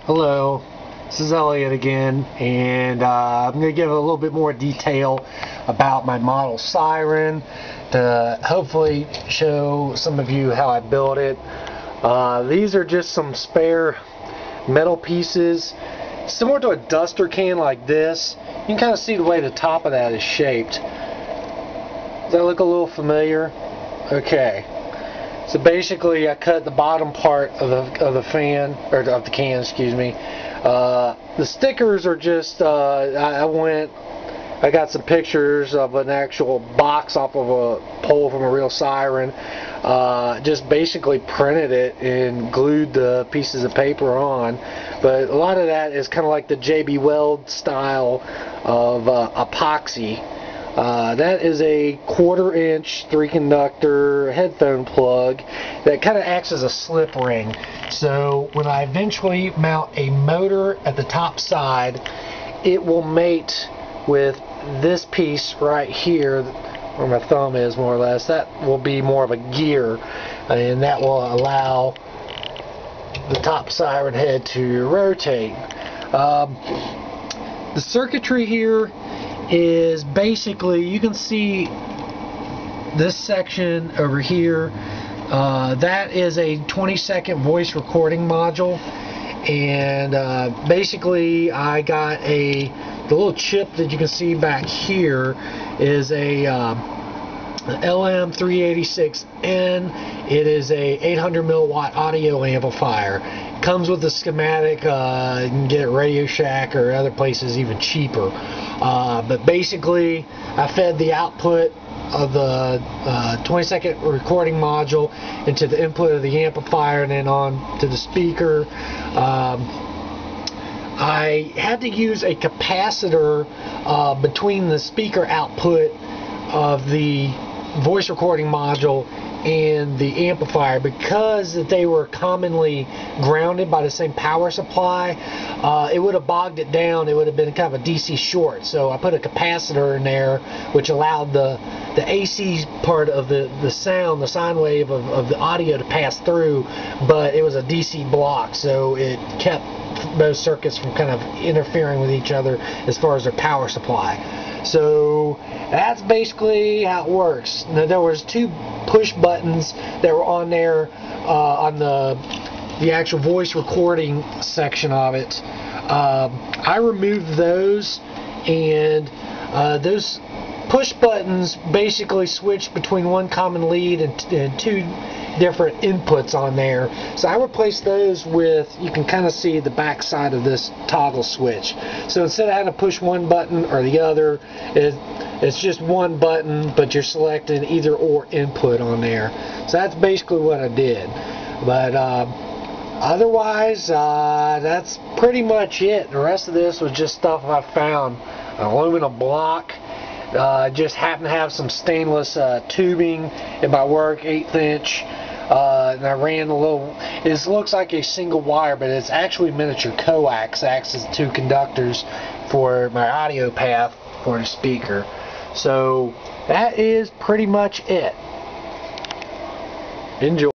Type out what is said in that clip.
Hello, this is Elliot again, and I'm going to give a little bit more detail about my model Siren to hopefully show some of you how I built it. These are just some spare metal pieces, similar to a duster can like this. You can kind of see the way the top of that is shaped. Does that look a little familiar? Okay. So basically, I cut the bottom part of the fan, or of the can, excuse me. The stickers are just, I got some pictures of an actual box off of a pole from a real Siren. Just basically printed it and glued the pieces of paper on. But a lot of that is kind of like the JB Weld style of epoxy. That is a 1/4 inch 3-conductor headphone plug that kind of acts as a slip ring. So when I eventually mount a motor at the top side, it will mate with this piece right here, where my thumb is more or less. That will be more of a gear, and that will allow the top Siren head to rotate. The circuitry here is basically, you can see this section over here, that is a 20-second voice recording module, and basically I got the little chip that you can see back here is a LM386N. It is a 800 milliwatt audio amplifier. It comes with a schematic. You can get it at Radio Shack or other places even cheaper. But basically, I fed the output of the 20-second recording module into the input of the amplifier and then on to the speaker. I had to use a capacitor between the speaker output of the voice recording module and the amplifier, because they were commonly grounded by the same power supply. It would have bogged it down. It would have been kind of a DC short. So I put a capacitor in there, which allowed the AC part of the sound, the sine wave of the audio to pass through, but it was a DC block, so it kept those circuits from kind of interfering with each other as far as their power supply. So that's basically how it works. Now, there was 2 push buttons that were on there on the actual voice recording section of it. I removed those, and those push buttons basically switched between one common lead and 2 different inputs on there. So I replaced those with, you can kind of see the back side of this toggle switch. So instead of having to push one button or the other, it's just one button, but you're selecting either or input on there. So that's basically what I did. But otherwise, that's pretty much it. The rest of this was just stuff I found. An aluminum block. Just happened to have some stainless tubing in my work, 1/8 inch. And I ran a little, it looks like a single wire, but it's actually miniature coax, acts as 2 conductors for my audio path for the speaker. So that is pretty much it. Enjoy.